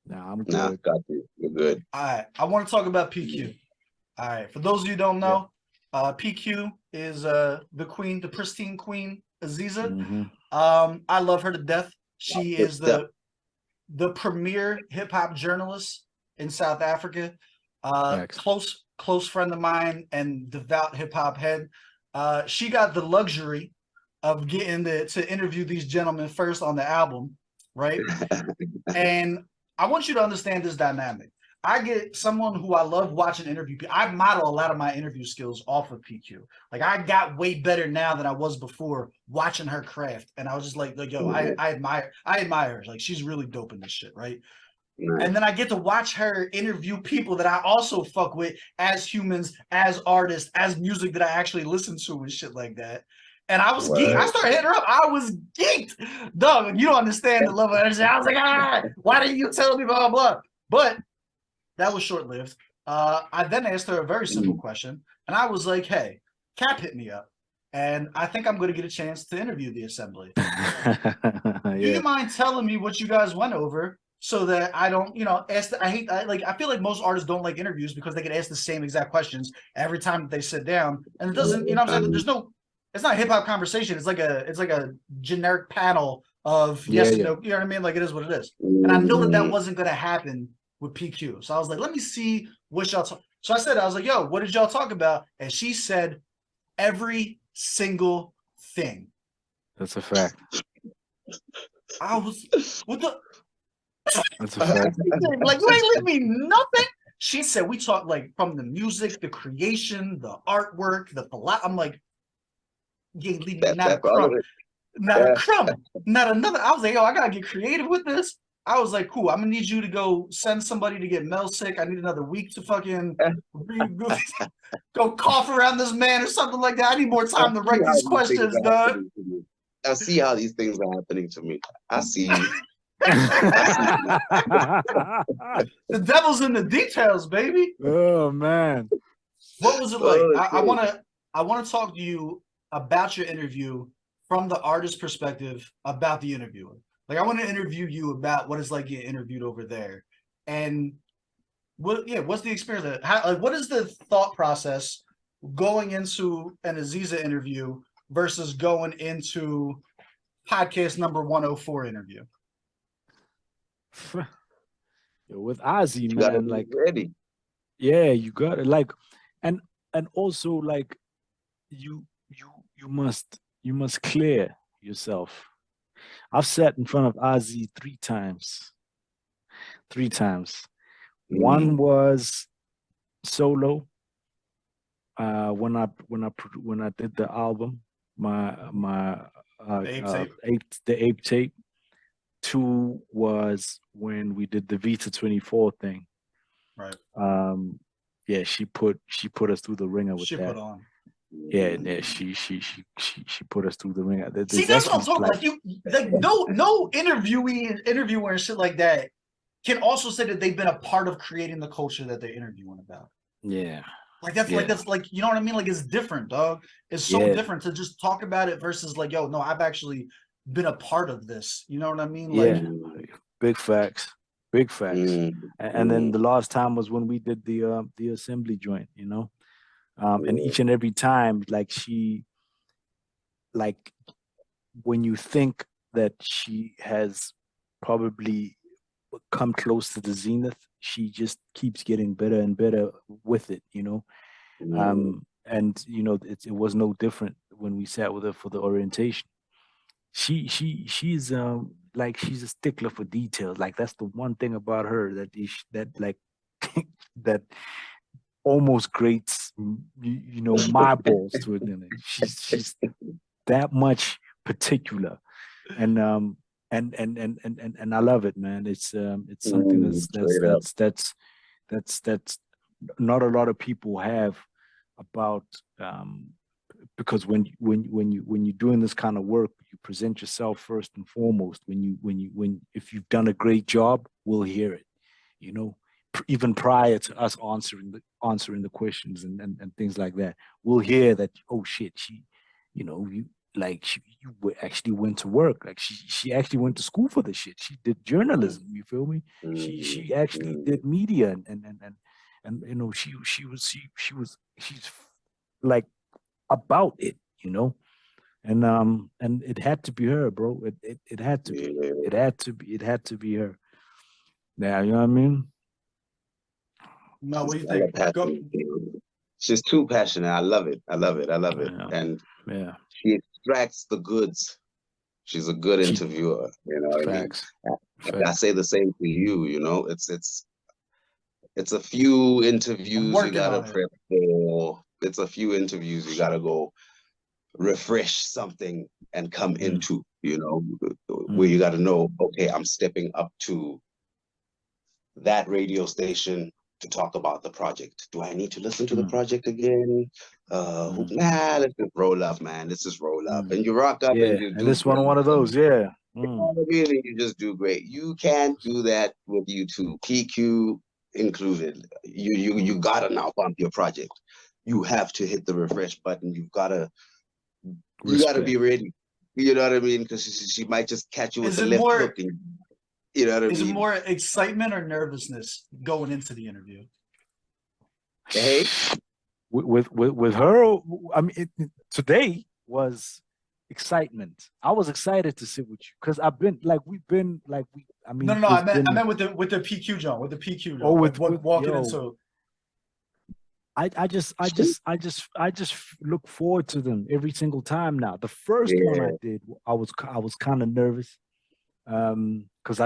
Nah, I'm Nah, good. got you. You're good. All right, I want to talk about PQ. All right, for those of you who don't know, PQ is the queen, the pristine queen, Aziza. Mm-hmm. I love her to death. She Good is stuff. the premier hip hop journalist in South Africa. Facts. Close friend of mine and devout hip hop head. She got the luxury of getting to interview these gentlemen first on the album, right? And I want you to understand this dynamic. I get someone who I love watching interview. I model a lot of my interview skills off of PQ. Like I got way better now than I was before watching her craft. And I was just like yo, I admire her. Like she's really dope in this shit, right? Nice. And then I get to watch her interview people that I also fuck with as humans, as artists, as music that I actually listen to and shit like that. And I was geeked. I started hitting her up. I was geeked. Dog, you don't understand the level of energy. I was like, why didn't you tell me, blah, blah, blah. But that was short-lived. I then asked her a very simple question. And I was like, hey, Cap hit me up. And I think I'm going to get a chance to interview the assembly. Do you mind telling me what you guys went over so that I don't, ask? I feel like most artists don't like interviews because they get asked the same exact questions every time that they sit down. And it doesn't, you know what I'm saying? There's no, it's not a hip hop conversation. It's like a generic panel of yes and no. You know what I mean? Like it is what it is. And I know that wasn't going to happen with PQ. So I was like, let me see what y'all talk. So I was like, yo, what did y'all talk about? And she said every single thing. That's a fact. I was, what the? That's a fact. Like, you ain't leave me nothing. She said, we talked like from the music, the creation, the artwork, I'm like, you ain't leave me not a crumb. Not a crumb. Not another. I was like, yo, I gotta get creative with this. I was like, cool, I'm gonna need you to go send somebody to get Mel sick. I need another week to fucking go cough around this man or something like that. I need more time to write these questions, dog. I see how these things are happening to me. I see you. The devil's in the details, baby. Oh man. What was it like? I want to talk to you about your interview from the artist perspective about the interviewer. Like I want to interview you about what it's like getting interviewed over there. And what's the experience? What is the thought process going into an Aziza interview versus going into podcast number 104 interview? With Ozzy, man, like ready. Yeah, you got it. Like, and also like you must clear yourself. I've sat in front of Ozzy three times. One was solo. When I did the album, the ape tape. Two was when we did the Vita 24 thing. Right. Yeah, she put us through the ringer with that. She put on. Yeah, she put us through the ringer. See, that's what I'm talking about. Like no interviewer and shit like that can also say that they've been a part of creating the culture that they're interviewing about. Yeah. Like that's you know what I mean? Like it's different, dog. It's so different to just talk about it versus like, yo, no, I've actually been a part of this. You know what I mean? Like big facts. And then the last time was when we did the assembly joint, and each and every time, like she, like when you think that she has probably come close to the zenith, she just keeps getting better and better with it, and it was no different when we sat with her for the orientation. She's like she's a stickler for details. Like that's the one thing about her that like that almost grates my balls to it. She's that much particular, and I love it, man. It's something that's not a lot of people have about, because when you're doing this kind of work, you present yourself first and foremost. If you've done a great job, we'll hear it, even prior to us answering the questions and things like that. We'll hear that, oh shit, she, actually went to work. Like she actually went to school for this shit. She did journalism. You feel me? She actually did media and you know she's like about it, you know. And it had to be her, bro. It had to be. It had to be her. Yeah, you know what I mean? No, what do you think? Go. She's too passionate. I love it. I love it. I love it. Yeah. And Yeah. she extracts the goods. She's a good interviewer. You know what Facts. I mean? I say the same to you. You know, it's a few interviews you gotta prep for. It's a few interviews you gotta go refresh something and come into. You know, where you gotta know, okay, I'm stepping up to that radio station to talk about the project. Do I need to listen to the project again? Nah, let's just roll up, man. Let's just roll up. And you rock up and you do. And this one of those, yeah. Really, you just do great. You can't do that with YouTube, PQ included. You gotta now bump your project. You have to hit the refresh button. You gotta be ready. You know what I mean? Because she might just catch you with the left hook. And, you know what I mean? Is it more excitement or nervousness going into the interview? Hey, with her, I mean, today was excitement. I was excited to sit with you because I mean, No, I meant with the PQ John, with the PQ John. Oh, with walking into. I just look forward to them every single time now. The first one I did, I was kind of nervous, because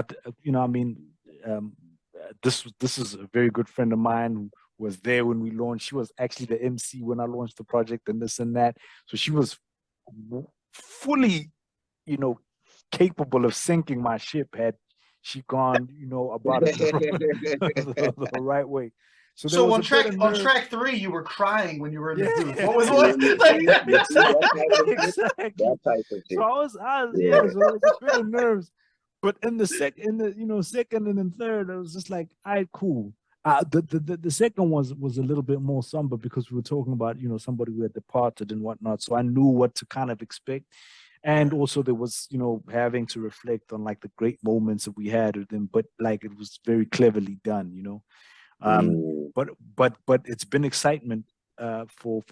this is a very good friend of mine who was there when we launched. She was actually the MC when I launched the project and this and that. So she was fully, capable of sinking my ship had she gone, about it the right way. So on track 3, you were crying when you were in the booth. What was what? Exactly. So I was so it was a bit of nerves. But in the second and then third, it was just like, all right, cool. The second was a little bit more somber because we were talking about, somebody who had departed and whatnot. So I knew what to kind of expect. And also there was, having to reflect on like the great moments that we had with them, but like it was very cleverly done, But it's been excitement for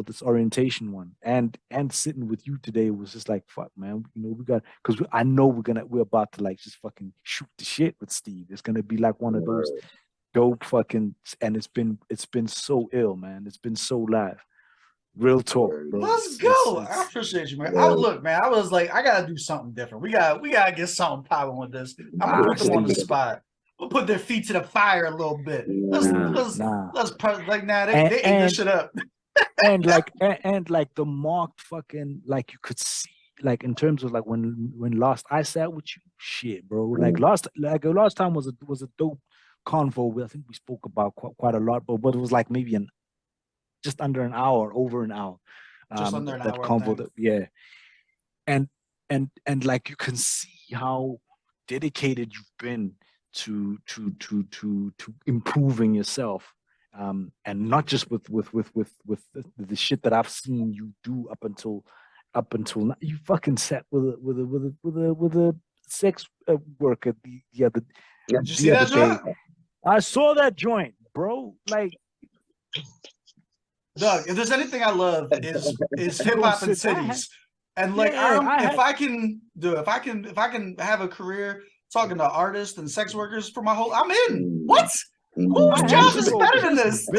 this orientation one, and sitting with you today was just like, fuck, man, we got, because I know we're about to like just fucking shoot the shit with Steve. It's gonna be like one of those dope fucking, and it's been so ill, man. It's been so live. Real talk, bro. Let's go. I appreciate you, man. Look, man, I was like, I gotta do something different. We gotta get something popping with this. I'm gonna put them on the spot. We'll put their feet to the fire a little bit. They ate this shit up. and like the marked fucking, like you could see, like in terms of like when last I sat with you, shit, bro. Like last time was a dope convo. I think we spoke about quite a lot, but it was like maybe just under an hour, over an hour. Just under an hour. Convo, yeah. And like you can see how dedicated you've been to improving yourself, and not just with the shit that I've seen you do up until now. You fucking sat with a sex worker the other day. I saw that joint, bro. Like, Doug, if there's anything I love is hip hop and cities, and like if I can have a career talking to artists and sex workers for my whole, I'm in. What? Whose job is better than this?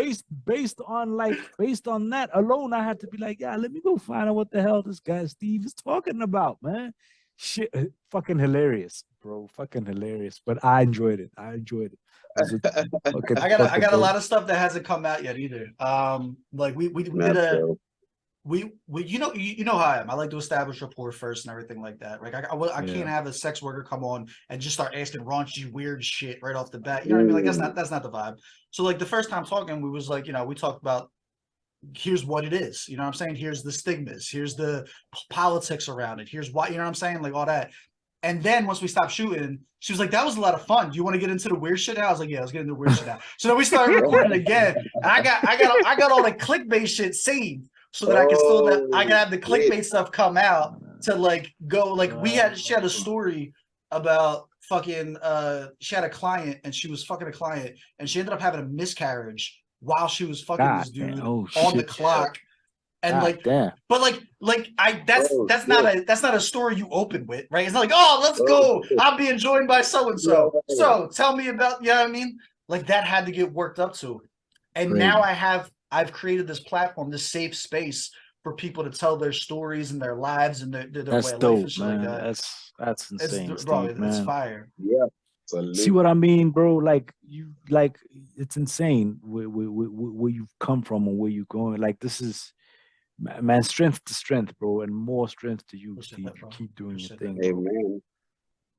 Based on that alone, I had to be like, yeah, let me go find out what the hell this guy Steve is talking about, man. Shit, fucking hilarious, bro. Fucking hilarious. But I enjoyed it. I got a lot of stuff that hasn't come out yet either. Like we did a. You know how I am. I like to establish rapport first and everything like that. Like I can't have a sex worker come on and just start asking raunchy weird shit right off the bat. You know what I mean? Like that's not the vibe. So like the first time talking, we was like, we talked about, here's what it is. You know what I'm saying? Here's the stigmas. Here's the politics around it. Here's why. You know what I'm saying? Like all that. And then once we stopped shooting, she was like, that was a lot of fun. Do you want to get into the weird shit now? I was like, yeah, let's get into the weird shit now. So then we started recording again. And I got all the clickbait shit saved. so that I could still that I could Oh, have the wait. clickbait stuff come out to like go like she had a story about fucking she had a client and she was fucking a client and she ended up having a miscarriage while she was fucking this dude on the clock. And like, but like that's not a story you open with, right? It's not like, oh, let's go. I'm being joined by so and so. So tell me about, you know what I mean? Like that had to get worked up to. And now I've created this platform, this safe space for people to tell their stories and their lives and their way of life and shit like that. That's insane, It's, bro, Steve, it's fire. Yeah. See what I mean, bro? Like it's insane where you've come from and where you're going. Like this is, man, strength to strength, bro, and more strength to you, Steve. You keep doing your thing, bro. Amen.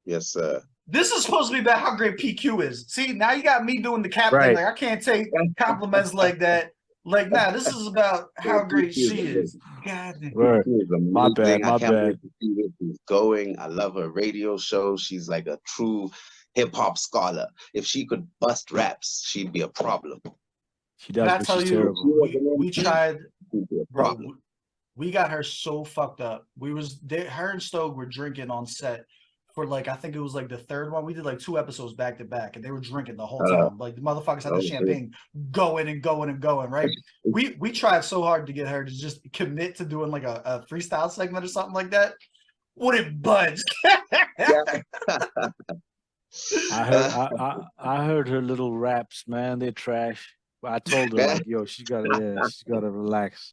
Yes, sir. This is supposed to be about how great PQ is. See, now you got me doing the cap thing. Like I can't take compliments like that. Like, nah, this is about how great she is. God damn. My bad. I can't wait to see where she's going. I love her radio show. She's like a true hip-hop scholar. If she could bust raps, she'd be a problem. She does, but she's terrible. We tried, bro, we got her so fucked up. Her and Stoke were drinking on set for like, I think it was like the third one. We did like 2 episodes back to back, and they were drinking the whole time. Like the motherfuckers had the champagne going and going and going, right? We tried so hard to get her to just commit to doing like a freestyle segment or something like that. Wouldn't budge. I heard her little raps, man. They're trash. But I told her like, yo, she's gotta relax.